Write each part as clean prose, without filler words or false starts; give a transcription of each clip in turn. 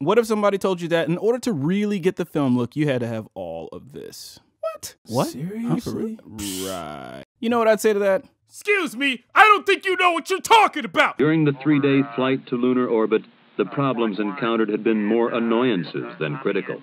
What if somebody told you that in order to really get the film look, you had to have all of this? What? Seriously? Right. You know what I'd say to that? Excuse me, I don't think you know what you're talking about! During the 3-day flight to lunar orbit, the problems encountered had been more annoyances than critical,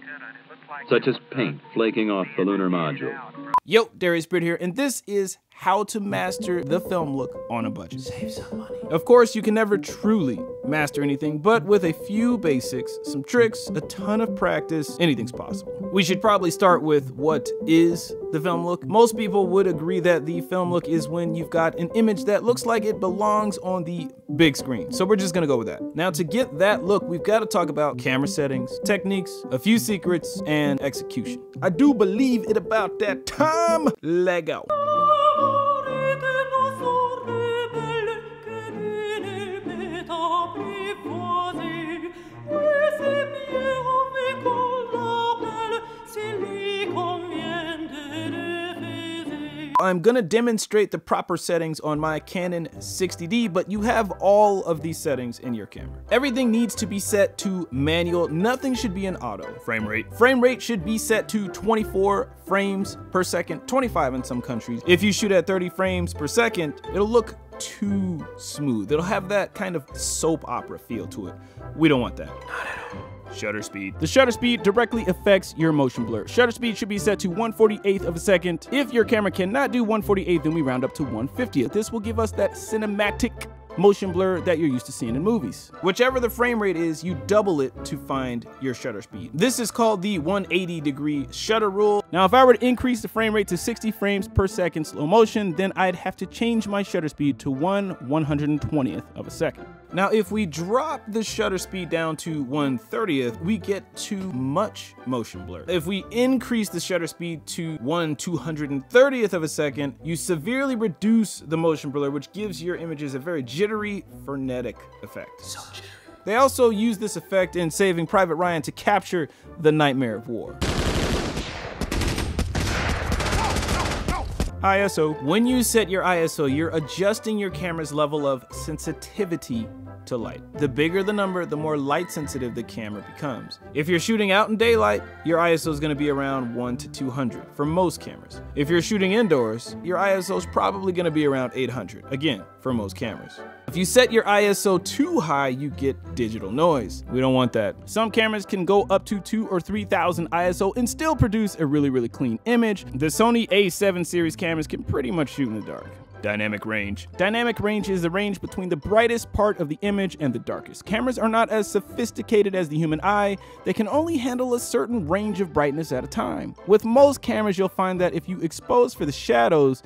such as paint flaking off the lunar module. Yo, Darius BRITT here, and this is how to master the film look on a budget. Save some money. Of course, you can never truly master anything, but with a few basics, some tricks, a ton of practice, anything's possible. We should probably start with what is the film look. Most people would agree that the film look is when you've got an image that looks like it belongs on the big screen. So we're just gonna go with that. Now, to get that look, we've got to talk about camera settings, techniques, a few secrets, and execution. I do believe it about that time. Lego. I'm gonna demonstrate the proper settings on my Canon 60D, but you have all of these settings in your camera. Everything needs to be set to manual. Nothing should be in auto. Frame rate should be set to 24 frames per second, 25 in some countries. If you shoot at 30 frames per second, it'll look too smooth. It'll have that kind of soap opera feel to it. We don't want that. Not at all. Shutter speed. The shutter speed directly affects your motion blur. Shutter speed should be set to 1/48th of a second. If your camera cannot do 1/48th, then we round up to 1/50th. This will give us that cinematic motion blur that you're used to seeing in movies. Whichever the frame rate is, you double it to find your shutter speed. This is called the 180-degree shutter rule. Now, if I were to increase the frame rate to 60 frames per second slow motion, then I'd have to change my shutter speed to 1/120th of a second. Now, if we drop the shutter speed down to 1/30th, we get too much motion blur. If we increase the shutter speed to 1/230th of a second, you severely reduce the motion blur, which gives your images a very jittery, frenetic effect. So jittery. They also use this effect in Saving Private Ryan to capture the nightmare of war. ISO. When you set your ISO, you're adjusting your camera's level of sensitivity to light. The bigger the number, the more light sensitive the camera becomes. If you're shooting out in daylight, your ISO is going to be around 1 to 200 for most cameras. If you're shooting indoors, your ISO is probably going to be around 800, again, for most cameras. If you set your ISO too high, you get digital noise. We don't want that. Some cameras can go up to 2,000 or 3,000 ISO and still produce a really clean image. The Sony A7 series cameras can pretty much shoot in the dark. Dynamic range. Dynamic range is the range between the brightest part of the image and the darkest. Cameras are not as sophisticated as the human eye. They can only handle a certain range of brightness at a time. With most cameras, you'll find that if you expose for the shadows,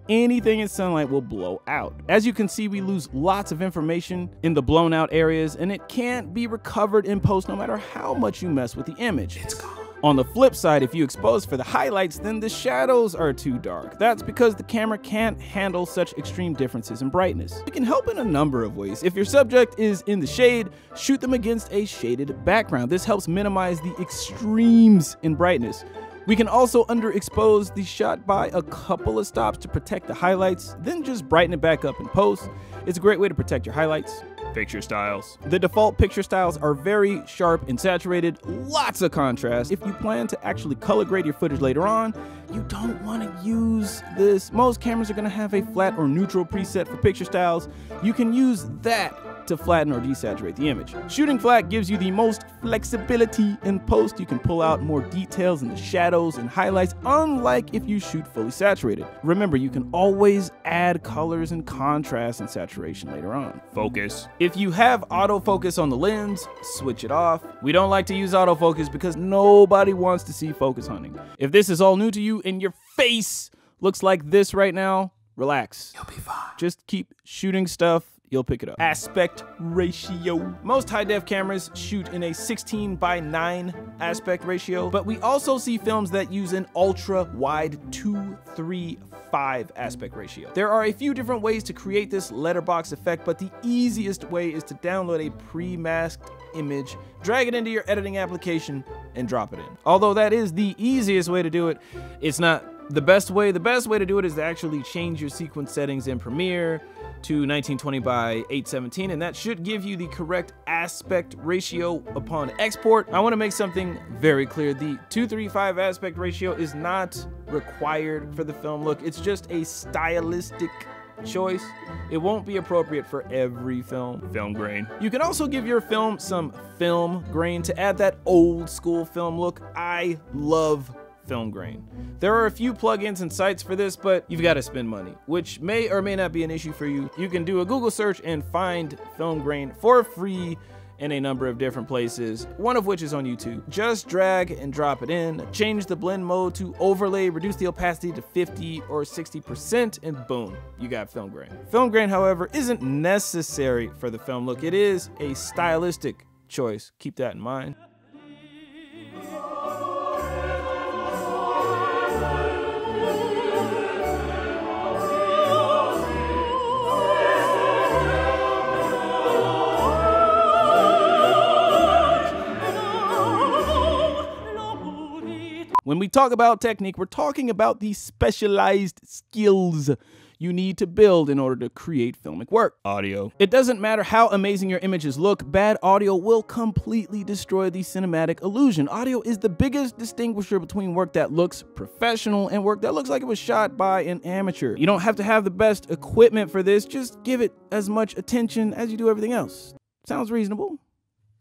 anything in sunlight will blow out. As you can see, we lose lots of information in the blown out areas, and it can't be recovered in post no matter how much you mess with the image. It's gone. On the flip side, if you expose for the highlights, then the shadows are too dark. That's because the camera can't handle such extreme differences in brightness. You can help in a number of ways. If your subject is in the shade, shoot them against a shaded background. This helps minimize the extremes in brightness. We can also underexpose the shot by a couple of stops to protect the highlights, then just brighten it back up in post. It's a great way to protect your highlights. Picture styles. The default picture styles are very sharp and saturated, lots of contrast. If you plan to actually color grade your footage later on, you don't want to use this. Most cameras are going to have a flat or neutral preset for picture styles. You can use that to flatten or desaturate the image. Shooting flat gives you the most flexibility in post. You can pull out more details in the shadows and highlights, unlike if you shoot fully saturated. Remember, you can always add colors and contrast and saturation later on. Focus. If you have autofocus on the lens, switch it off. We don't like to use autofocus because nobody wants to see focus hunting. If this is all new to you and your face looks like this right now, relax. You'll be fine. Just keep shooting stuff. You'll pick it up. Aspect ratio. Most high-def cameras shoot in a 16:9 aspect ratio, but we also see films that use an ultra-wide 2:3:5 aspect ratio. There are a few different ways to create this letterbox effect, but the easiest way is to download a pre-masked image, drag it into your editing application, and drop it in. Although that is the easiest way to do it, it's not the best way. The best way to do it is to actually change your sequence settings in Premiere, to 1920 by 817, and that should give you the correct aspect ratio upon export. I want to make something very clear. The 2:3:5 aspect ratio is not required for the film look. It's just a stylistic choice. It won't be appropriate for every film. Film grain. You can also give your film some film grain to add that old school film look. I love film grain. There are a few plugins and sites for this, but you've got to spend money, which may or may not be an issue for you. You can do a Google search and find film grain for free in a number of different places, one of which is on YouTube. Just drag and drop it in, change the blend mode to overlay, reduce the opacity to 50 or 60%, and boom, you got film grain. Film grain, however, isn't necessary for the film look. It is a stylistic choice. Keep that in mind. When we talk about technique, we're talking about the specialized skills you need to build in order to create filmic work. Audio. It doesn't matter how amazing your images look, bad audio will completely destroy the cinematic illusion. Audio is the biggest distinguisher between work that looks professional and work that looks like it was shot by an amateur. You don't have to have the best equipment for this, just give it as much attention as you do everything else. Sounds reasonable,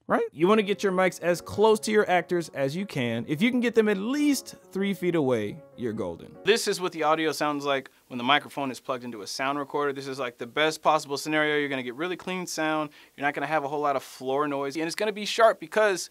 right? You want to get your mics as close to your actors as you can. If you can get them at least 3 feet away, you're golden. This is what the audio sounds like when the microphone is plugged into a sound recorder. This is like the best possible scenario. You're going to get really clean sound. You're not going to have a whole lot of floor noise, and it's going to be sharp because,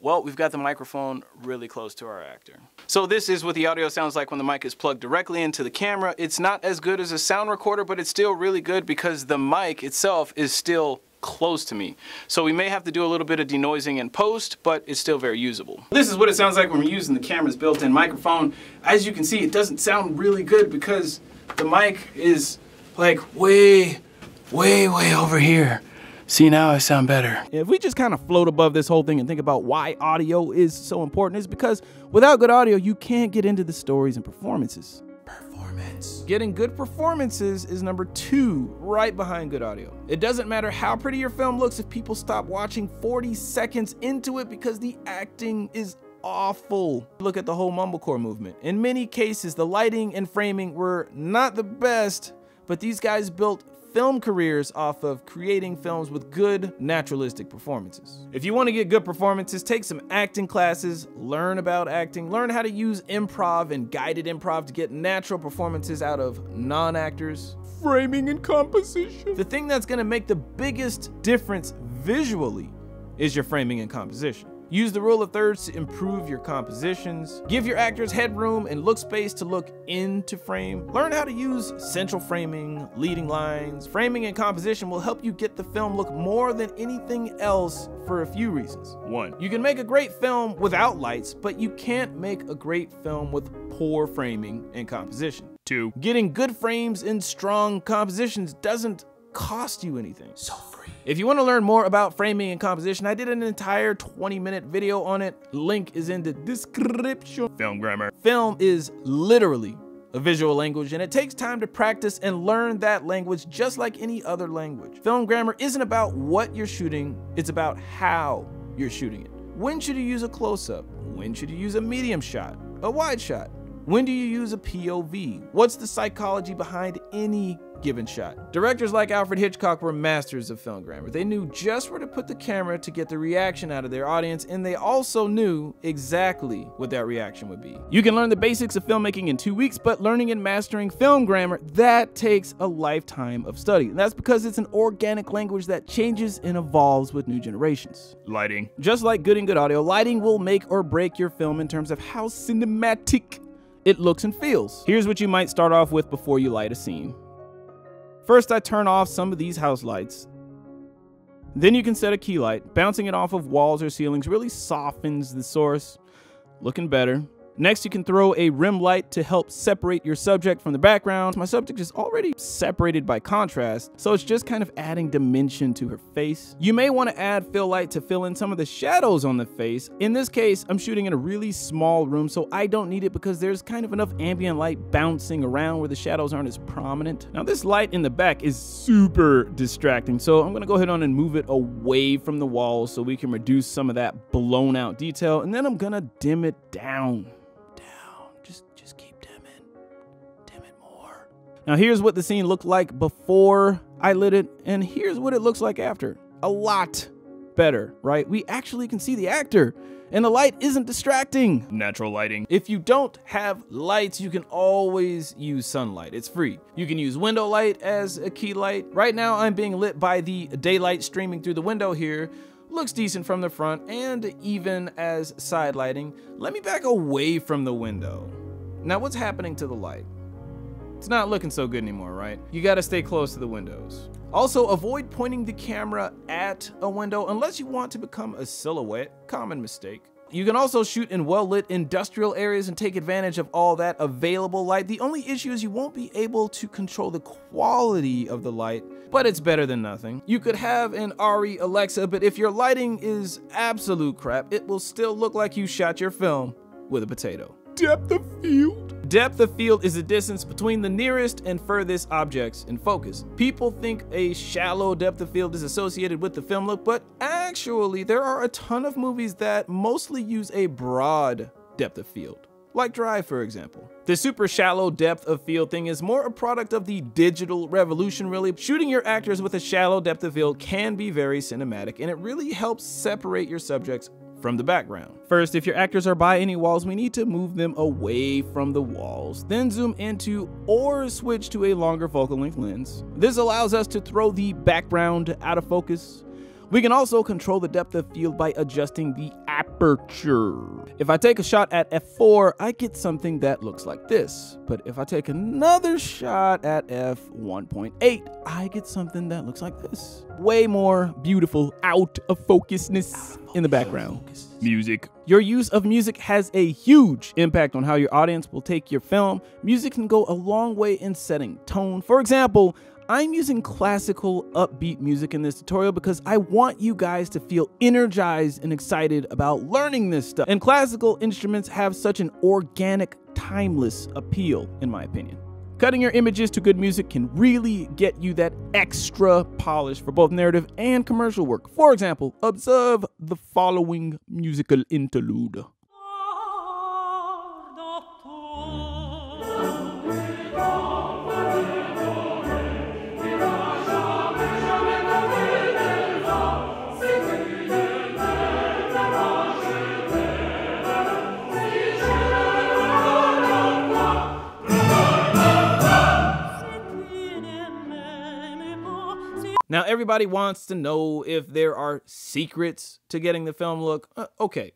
well, we've got the microphone really close to our actor. So this is what the audio sounds like when the mic is plugged directly into the camera. It's not as good as a sound recorder, but it's still really good because the mic itself is still close to me. So we may have to do a little bit of denoising in post, but it's still very usable. This is what it sounds like when we're using the camera's built-in microphone. As you can see, it doesn't sound really good because the mic is like way over here. See, now I sound better. If we just kind of float above this whole thing and think about why audio is so important, is because without good audio, you can't get into the stories and performances. Getting good performances is number 2, right behind good audio. It doesn't matter how pretty your film looks if people stop watching 40 seconds into it because the acting is awful. Look at the whole mumblecore movement. In many cases, the lighting and framing were not the best, but these guys built film careers off of creating films with good naturalistic performances. If you want to get good performances, take some acting classes, learn about acting, learn how to use improv and guided improv to get natural performances out of non-actors. Framing and composition. The thing that's going to make the biggest difference visually is your framing and composition. Use the rule of thirds to improve your compositions. Give your actors headroom and look space to look into frame. Learn how to use central framing, leading lines. Framing and composition will help you get the film look more than anything else for a few reasons. 1, you can make a great film without lights, but you can't make a great film with poor framing and composition. 2, getting good frames and strong compositions doesn't cost you anything. So free. If you want to learn more about framing and composition, I did an entire 20-minute video on it. Link is in the description. Film grammar. Film is literally a visual language, and it takes time to practice and learn that language just like any other language. Film grammar isn't about what you're shooting, it's about how you're shooting it. When should you use a close-up? When should you use a medium shot? A wide shot? When do you use a POV? What's the psychology behind any given shot? Directors like Alfred Hitchcock were masters of film grammar. They knew just where to put the camera to get the reaction out of their audience, and they also knew exactly what that reaction would be. You can learn the basics of filmmaking in 2 weeks, but learning and mastering film grammar, that takes a lifetime of study. And that's because it's an organic language that changes and evolves with new generations. Lighting. Just like good and good audio, lighting will make or break your film in terms of how cinematic it looks and feels. Here's what you might start off with before you light a scene. First, I turn off some of these house lights. Then you can set a key light. Bouncing it off of walls or ceilings really softens the source. Looking better. Next, you can throw a rim light to help separate your subject from the background. My subject is already separated by contrast, so it's just kind of adding dimension to her face. You may want to add fill light to fill in some of the shadows on the face. In this case, I'm shooting in a really small room, so I don't need it because there's kind of enough ambient light bouncing around where the shadows aren't as prominent. Now, this light in the back is super distracting, so I'm going to go ahead on and move it away from the wall so we can reduce some of that blown out detail, and then I'm going to dim it down. Just keep dim it more. Now here's what the scene looked like before I lit it, and here's what it looks like after. A lot better, right? We actually can see the actor, and the light isn't distracting. Natural lighting. If you don't have lights, you can always use sunlight. It's free. You can use window light as a key light. Right now I'm being lit by the daylight streaming through the window here. Looks decent from the front and even as side lighting. Let me back away from the window. Now what's happening to the light? It's not looking so good anymore, right? You gotta stay close to the windows. Also, avoid pointing the camera at a window unless you want to become a silhouette. Common mistake. You can also shoot in well-lit industrial areas and take advantage of all that available light. The only issue is you won't be able to control the quality of the light, but it's better than nothing. You could have an ARRI Alexa, but if your lighting is absolute crap, it will still look like you shot your film with a potato. Depth of field. Depth of field is the distance between the nearest and furthest objects in focus. People think a shallow depth of field is associated with the film look, but actually there are a ton of movies that mostly use a broad depth of field. Like Drive, for example. The super shallow depth of field thing is more a product of the digital revolution, really. Shooting your actors with a shallow depth of field can be very cinematic, and it really helps separate your subjects from the background. First, if your actors are by any walls, we need to move them away from the walls, then zoom into or switch to a longer focal length lens. This allows us to throw the background out of focus. We can also control the depth of field by adjusting the aperture. If I take a shot at f4, I get something that looks like this. But if I take another shot at f1.8, I get something that looks like this. Way more beautiful out of focusness in the background. Music. Your use of music has a huge impact on how your audience will take your film. Music can go a long way in setting tone. For example, I'm using classical upbeat music in this tutorial because I want you guys to feel energized and excited about learning this stuff. And classical instruments have such an organic, timeless appeal, in my opinion. Cutting your images to good music can really get you that extra polish for both narrative and commercial work. For example, observe the following musical interlude. Now, everybody wants to know if there are secrets to getting the film look. Okay,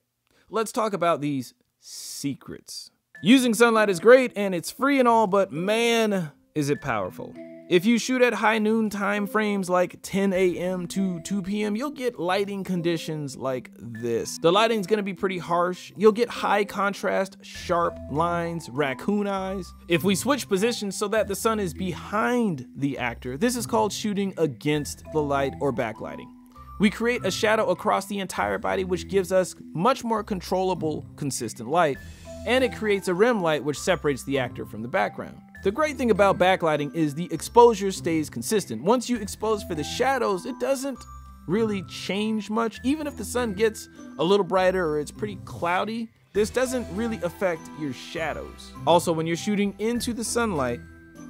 let's talk about these secrets. Using sunlight is great and it's free and all, but man, is it powerful. If you shoot at high noon time frames like 10 a.m. to 2 p.m., you'll get lighting conditions like this. The lighting's gonna be pretty harsh. You'll get high contrast, sharp lines, raccoon eyes. If we switch positions so that the sun is behind the actor, this is called shooting against the light or backlighting. We create a shadow across the entire body, which gives us much more controllable, consistent light, and it creates a rim light which separates the actor from the background. The great thing about backlighting is the exposure stays consistent. Once you expose for the shadows, it doesn't really change much. Even if the sun gets a little brighter or it's pretty cloudy, this doesn't really affect your shadows. Also, when you're shooting into the sunlight,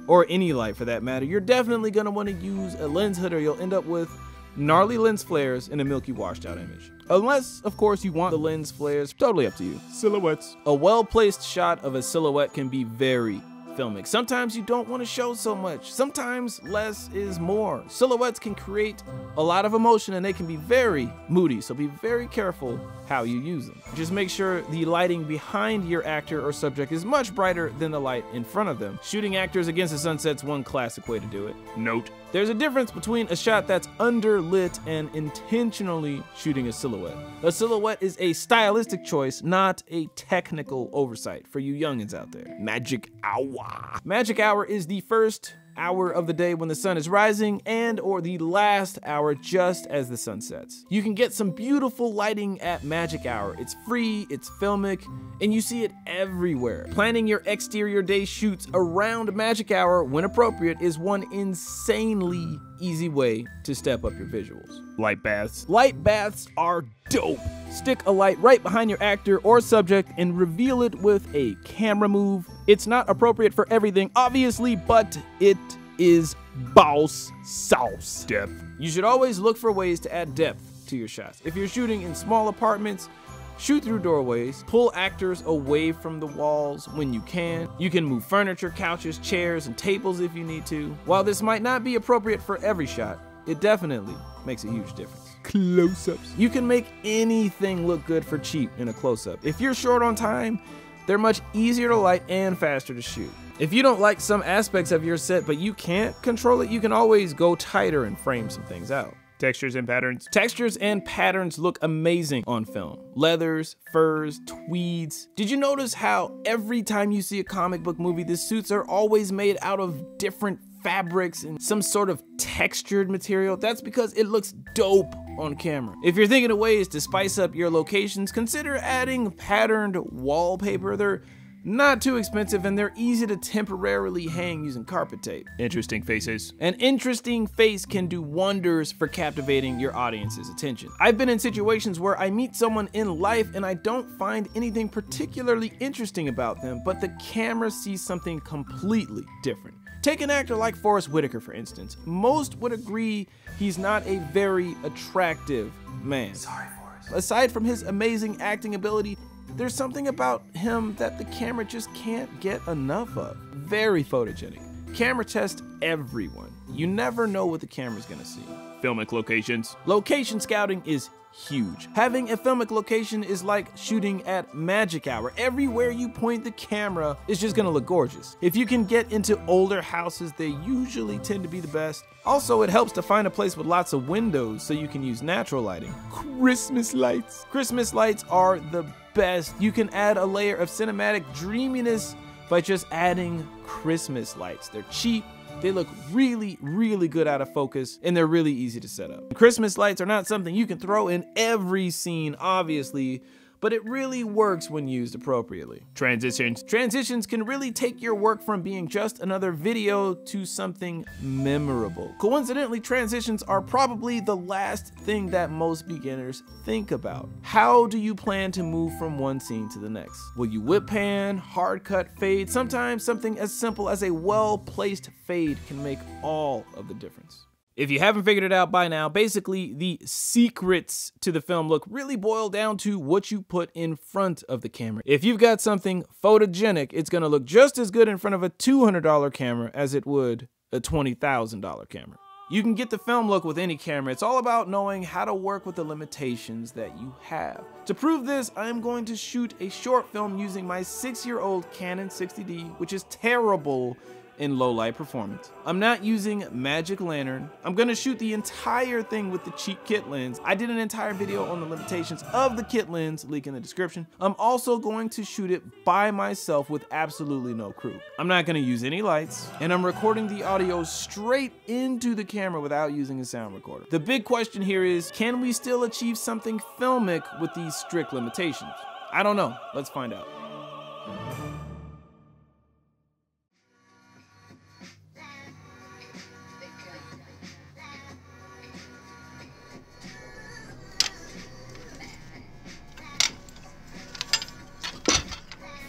or any light for that matter, you're definitely gonna wanna use a lens hood or you'll end up with gnarly lens flares in a milky washed out image. Unless, of course, you want the lens flares, totally up to you. Silhouettes. A well-placed shot of a silhouette can be very filmic. Sometimes you don't want to show so much. Sometimes less is more. Silhouettes can create a lot of emotion and they can be very moody, so be very careful how you use them. Just make sure the lighting behind your actor or subject is much brighter than the light in front of them. Shooting actors against the sunset's one classic way to do it. Note: There's a difference between a shot that's underlit and intentionally shooting a silhouette. A silhouette is a stylistic choice, not a technical oversight for you youngins out there. Magic hour. Magic hour is the first hour of the day when the sun is rising and or the last hour just as the sun sets. You can get some beautiful lighting at magic hour. It's free, it's filmic, and you see it everywhere. Planning your exterior day shoots around magic hour when appropriate is one insanely easy way to step up your visuals. Light baths. Light baths are dope. Stick a light right behind your actor or subject and reveal it with a camera move. It's not appropriate for everything, obviously, but it is boss sauce. Depth. You should always look for ways to add depth to your shots. If you're shooting in small apartments, shoot through doorways, pull actors away from the walls when you can. You can move furniture, couches, chairs, and tables if you need to. While this might not be appropriate for every shot, it definitely makes a huge difference. Close-ups. You can make anything look good for cheap in a close-up. If you're short on time, they're much easier to light and faster to shoot. If you don't like some aspects of your set but you can't control it, you can always go tighter and frame some things out. Textures and patterns. Textures and patterns look amazing on film. Leathers, furs, tweeds. Did you notice how every time you see a comic book movie, the suits are always made out of different fabrics and some sort of textured material? That's because it looks dope on camera. If you're thinking of ways to spice up your locations, consider adding patterned wallpaper. They're not too expensive and they're easy to temporarily hang using carpet tape. Interesting faces. An interesting face can do wonders for captivating your audience's attention. I've been in situations where I meet someone in life and I don't find anything particularly interesting about them, but the camera sees something completely different. Take an actor like Forrest Whitaker, for instance. Most would agree he's not a very attractive man. Sorry, Forrest. Aside from his amazing acting ability, there's something about him that the camera just can't get enough of. Very photogenic. Camera test everyone. You never know what the camera's gonna see. Filmic locations. Location scouting is huge. Having a filmic location is like shooting at magic hour. Everywhere you point the camera is just gonna look gorgeous. If you can get into older houses, they usually tend to be the best. Also, it helps to find a place with lots of windows so you can use natural lighting. Christmas lights. Christmas lights are the best. You can add a layer of cinematic dreaminess by just adding Christmas lights. They're cheap. They look really, really good out of focus, and they're really easy to set up. Christmas lights are not something you can throw in every scene, obviously, but it really works when used appropriately. Transitions. Transitions can really take your work from being just another video to something memorable. Coincidentally, transitions are probably the last thing that most beginners think about. How do you plan to move from one scene to the next? Will you whip pan, hard cut, fade? Sometimes something as simple as a well-placed fade can make all of the difference. If you haven't figured it out by now, basically the secrets to the film look really boil down to what you put in front of the camera. If you've got something photogenic, it's gonna look just as good in front of a $200 camera as it would a $20,000 camera. You can get the film look with any camera. It's all about knowing how to work with the limitations that you have. To prove this, I'm going to shoot a short film using my 6-year-old Canon 60D, which is terrible in low light performance. I'm not using magic lantern. I'm gonna shoot the entire thing with the cheap kit lens. I did an entire video on the limitations of the kit lens, link in the description. I'm also going to shoot it by myself with absolutely no crew. I'm not gonna use any lights, and I'm recording the audio straight into the camera without using a sound recorder. The big question here is, can we still achieve something filmic with these strict limitations? I don't know, let's find out.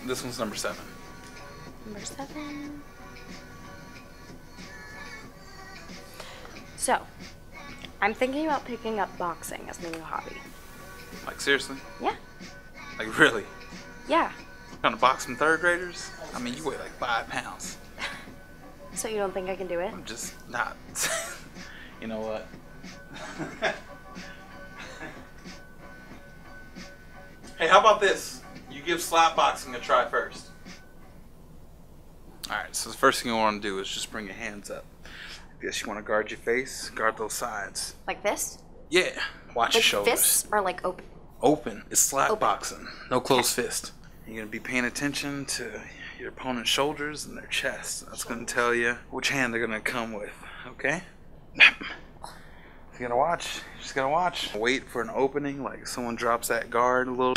This one's number 7. Number 7. So, I'm thinking about picking up boxing as my new hobby. Like, seriously? Yeah. Like, really? Yeah. Trying to box some 3rd graders? I mean, you weigh like 5 pounds. So you don't think I can do it? I'm just not. You know what? Hey, how about this? You give slap boxing a try first. Alright, so the first thing you want to do is just bring your hands up. Guess you want to guard your face, guard those sides. Like this? Yeah, watch your Like shoulders. fists or like open? Open. It's slap Open. boxing. No closed fist. You're going to be paying attention to your opponent's shoulders and their chest. That's going to tell you which hand they're going to come with, okay? You gotta watch. You just gotta watch. Wait for an opening, like someone drops that guard a little.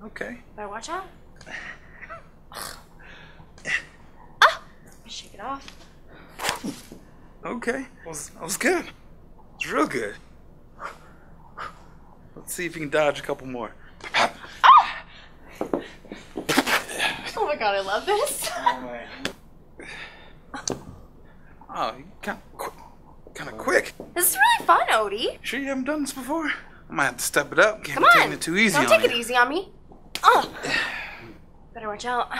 Okay. Better watch out. Shake it off. Okay. That was good. It's real good. Let's see if you can dodge a couple more. Oh my god, I love this. Oh, man. Oh, you kind of quick. This is really fun, Odie. Sure you haven't done this before? I might have to step it up. Can't Come be on. taking it too easy Don't on take you. it easy on me. Better watch out.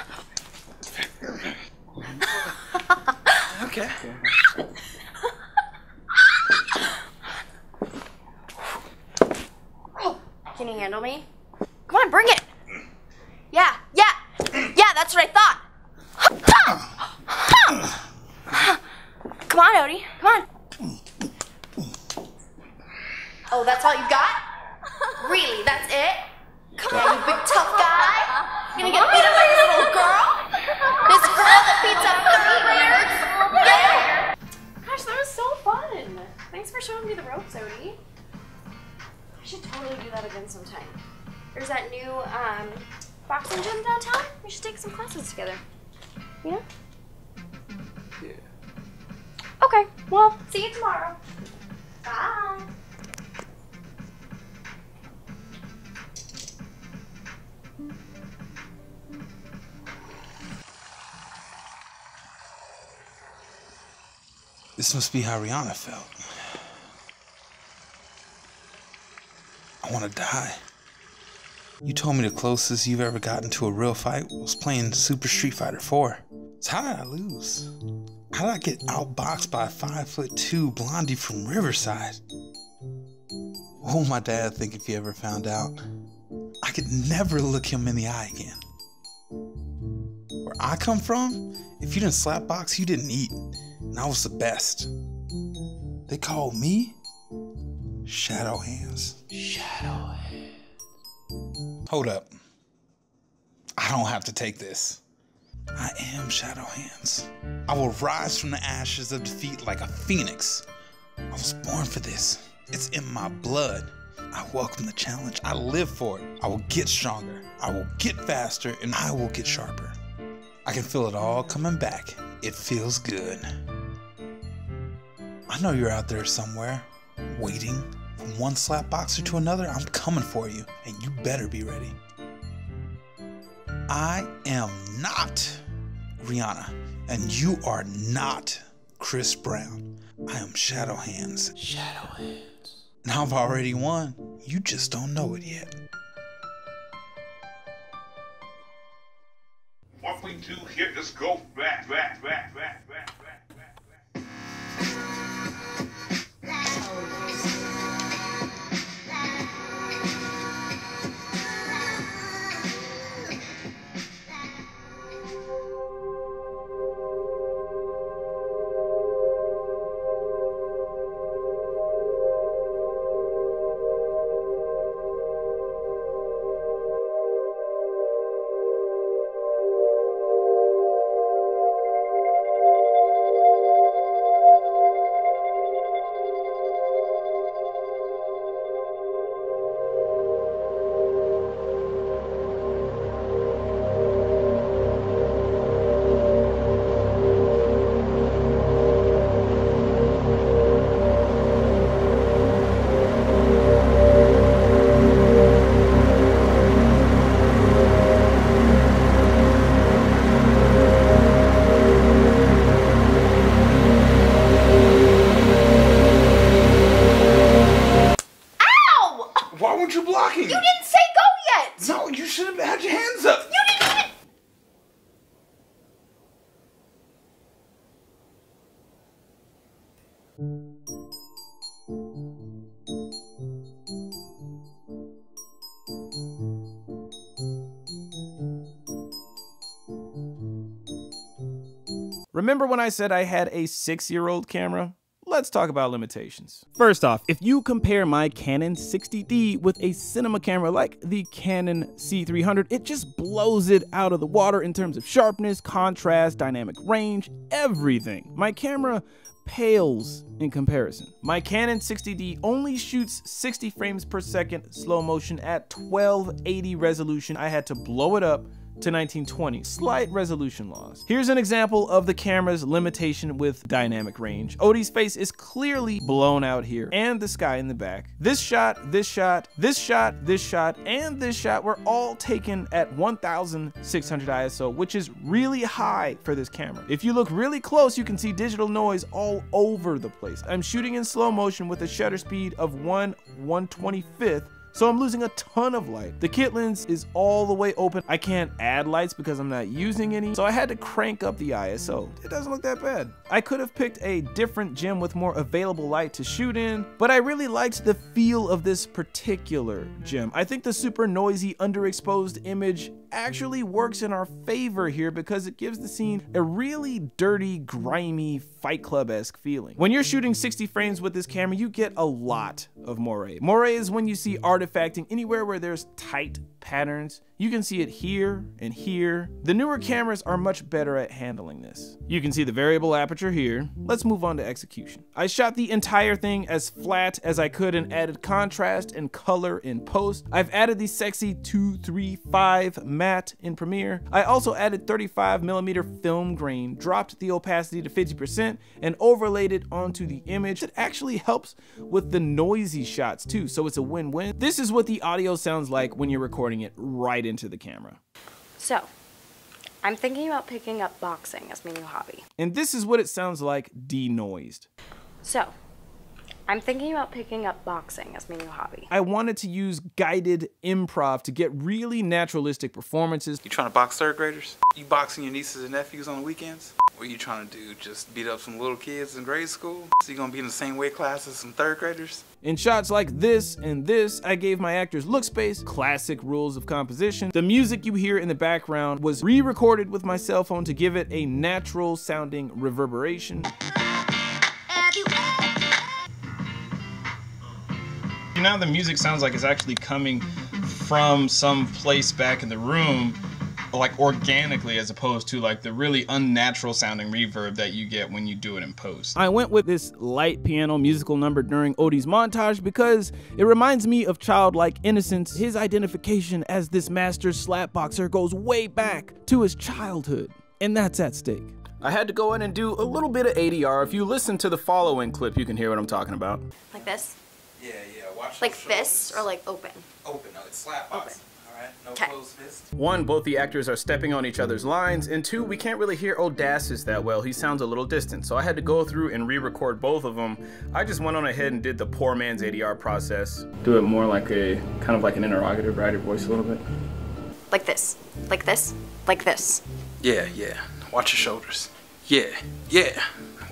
Okay. Can you handle me? Come on, bring it. Yeah, that's what I thought. Come on, Odie, come on. Oh, that's all you got? Really, that's it? Come on, you big tough guy. You gonna get beat up by this little girl? This girl that beats up the nerds? Yeah. Gosh, that was so fun. Thanks for showing me the ropes, Odie. I should totally do that again sometime. There's that new boxing gym downtown. We should take some classes together. You know? Yeah. Okay, well, see you tomorrow. Bye. This must be how Rihanna felt. I want to die. You told me the closest you've ever gotten to a real fight was playing Super Street Fighter 4. So how did I lose? How did I get outboxed by a 5'2" blondie from Riverside? What would my dad think if he ever found out? I could never look him in the eye again. Where I come from, if you didn't slap box, you didn't eat. And I was the best. They called me Shadow Hands. Shadow Hands. Hold up. I don't have to take this. I am Shadow Hands. I will rise from the ashes of defeat like a phoenix. I was born for this. It's in my blood. I welcome the challenge. I live for it. I will get stronger. I will get faster, and I will get sharper. I can feel it all coming back. It feels good. I know you're out there somewhere, waiting from one slap boxer to another. I'm coming for you, and you better be ready. I am not Rihanna, and you are not Chris Brown. I am Shadow Hands. Shadow Hands. And I've already won. You just don't know it yet. What we do here is go back. Remember when I said I had a 6-year-old camera? Let's talk about limitations. First off, if you compare my Canon 60D with a cinema camera like the Canon C300, it just blows it out of the water in terms of sharpness, contrast, dynamic range, everything. My camera pales in comparison. My Canon 60D only shoots 60 frames per second slow motion at 1280 resolution. I had to blow it up to 1920, slight resolution loss. Here's an example of the camera's limitation with dynamic range. Odie's face is clearly blown out here, and the sky in the back. This shot, this shot, this shot, this shot, and this shot were all taken at 1600 ISO, which is really high for this camera. If you look really close, you can see digital noise all over the place. I'm shooting in slow motion with a shutter speed of 1/125th, so I'm losing a ton of light. The kit lens is all the way open. I can't add lights because I'm not using any, so I had to crank up the ISO. It doesn't look that bad. I could have picked a different gem with more available light to shoot in, but I really liked the feel of this particular gem. I think the super noisy underexposed image actually works in our favor here because it gives the scene a really dirty, grimy, Fight Club-esque feeling. When you're shooting 60 frames with this camera, you get a lot of moire. Moire is when you see artifacting anywhere where there's tight patterns. You can see it here and here. The newer cameras are much better at handling this. You can see the variable aperture here. Let's move on to execution. I shot the entire thing as flat as I could and added contrast and color in post. I've added the sexy 235 matte in Premiere. I also added 35mm film grain, dropped the opacity to 50%, and overlaid it onto the image. It actually helps with the noisy shots too, so it's a win-win. This is what the audio sounds like when you're recording it right into the camera. So, I'm thinking about picking up boxing as my new hobby. And this is what it sounds like denoised. So, I'm thinking about picking up boxing as my new hobby. I wanted to use guided improv to get really naturalistic performances. You trying to box third graders? You boxing your nieces and nephews on the weekends? What are you trying to do? Just beat up some little kids in grade school? So you gonna be in the same weight class as some third graders? In shots like this and this, I gave my actors look space, classic rules of composition. The music you hear in the background was re-recorded with my cell phone to give it a natural sounding reverberation. Now the music sounds like it's actually coming from some place back in the room, like organically, as opposed to like the really unnatural sounding reverb that you get when you do it in post. I went with this light piano musical number during Odie's montage because it reminds me of childlike innocence. His identification as this master slap boxer goes way back to his childhood, and that's at stake. I had to go in and do a little bit of ADR. If you listen to the following clip, you can hear what I'm talking about. Like this? Yeah, watch Like this or like open? Open, no, it's slap boxing. Alright, no Okay. closed fist. One, both the actors are stepping on each other's lines, and two, we can't really hear Odassis that well. He sounds a little distant, so I had to go through and re-record both of them. I just went on ahead and did the poor man's ADR process. Do it more like a, kind of like an interrogative, right? Your voice a little bit. Like this? Like this? Like this? Yeah, watch your shoulders. Yeah,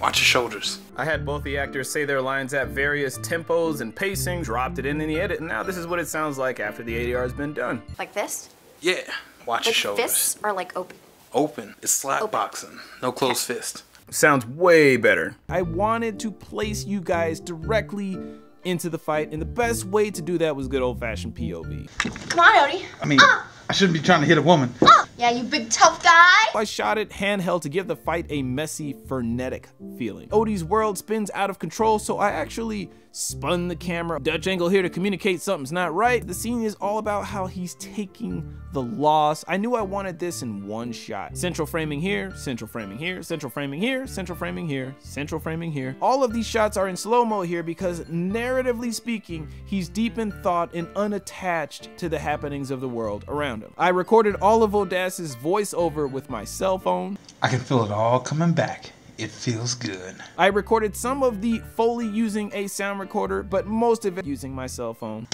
watch your shoulders. I had both the actors say their lines at various tempos and pacing, dropped it in the edit, and now this is what it sounds like after the ADR has been done. Like this? Yeah, watch your Like shoulders. fists or like open? Open. It's slap Open. boxing. No closed fist. Sounds way better. I wanted to place you guys directly into the fight, and the best way to do that was good old-fashioned POV. Come on, Odie. I mean, I shouldn't be trying to hit a woman. Yeah, you big tough guy. I shot it handheld to give the fight a messy, frenetic feeling. Odie's world spins out of control, so I actually spun the camera Dutch angle here to communicate something's not right. The scene is all about how he's taking the loss. I knew I wanted this in one shot. Central framing here, central framing here, central framing here, central framing here, central framing here. All of these shots are in slow-mo here because, narratively speaking, he's deep in thought and unattached to the happenings of the world around him. I recorded all of Odassis' voiceover with my cell phone. I can feel it all coming back. It feels good. I recorded some of the Foley using a sound recorder, but most of it using my cell phone.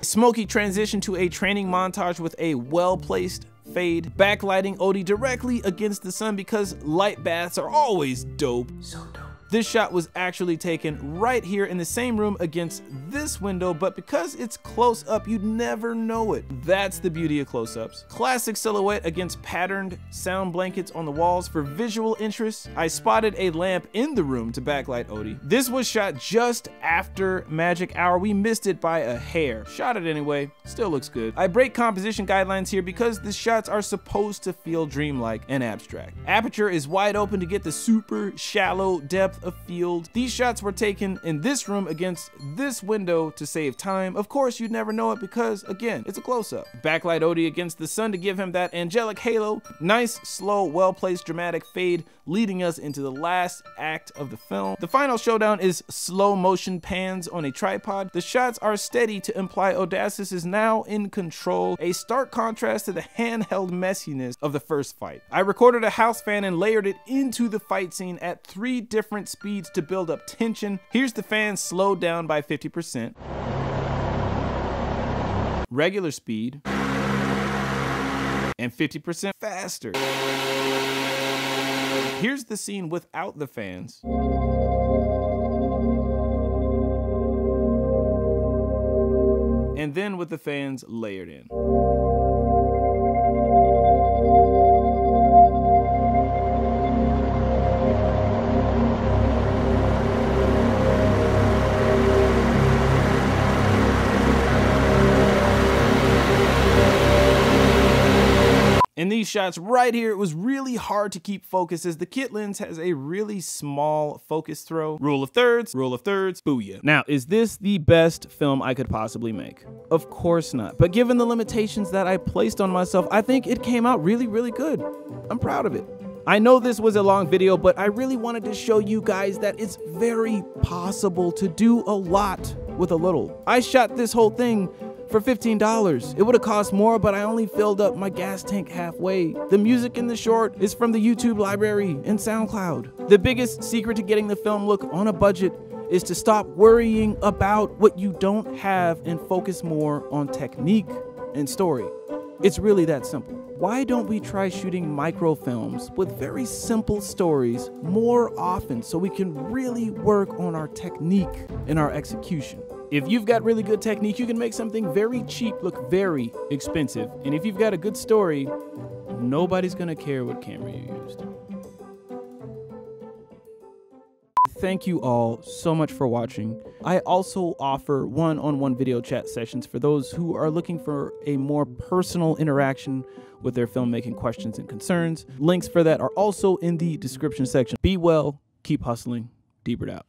Smokey transitioned to a training montage with a well-placed fade, backlighting Odie directly against the sun because light baths are always dope. So dope. This shot was actually taken right here in the same room against this window, but because it's close up, you'd never know it. That's the beauty of close-ups. Classic silhouette against patterned sound blankets on the walls for visual interest. I spotted a lamp in the room to backlight Odie. This was shot just after magic hour. We missed it by a hair. Shot it anyway, still looks good. I break composition guidelines here because the shots are supposed to feel dreamlike and abstract. Aperture is wide open to get the super shallow depth of field. These shots were taken in this room against this window to save time. Of course, you'd never know it because, again, it's a close-up. Backlight Odie against the sun to give him that angelic halo. Nice, slow, well-placed dramatic fade leading us into the last act of the film. The final showdown is slow motion pans on a tripod. The shots are steady to imply Odysseus is now in control, a stark contrast to the handheld messiness of the first fight. I recorded a house fan and layered it into the fight scene at 3 different speeds to build up tension. Here's the fan slowed down by 50%. Regular speed. And 50% faster. Here's the scene without the fans. And then with the fans layered in. In these shots right here, it was really hard to keep focus as the kit lens has a really small focus throw. Rule of thirds, booyah. Now, is this the best film I could possibly make? Of course not. But given the limitations that I placed on myself, I think it came out really, really good. I'm proud of it. I know this was a long video, but I really wanted to show you guys that it's very possible to do a lot with a little. I shot this whole thing for $15. It would have cost more, but I only filled up my gas tank halfway. The music in the short is from the YouTube library and SoundCloud. The biggest secret to getting the film look on a budget is to stop worrying about what you don't have and focus more on technique and story. It's really that simple. Why don't we try shooting microfilms with very simple stories more often so we can really work on our technique and our execution? If you've got really good technique, you can make something very cheap look very expensive. And if you've got a good story, nobody's gonna care what camera you used. Thank you all so much for watching. I also offer one-on-one video chat sessions for those who are looking for a more personal interaction with their filmmaking questions and concerns. Links for that are also in the description section. Be well, keep hustling, DBRITT out.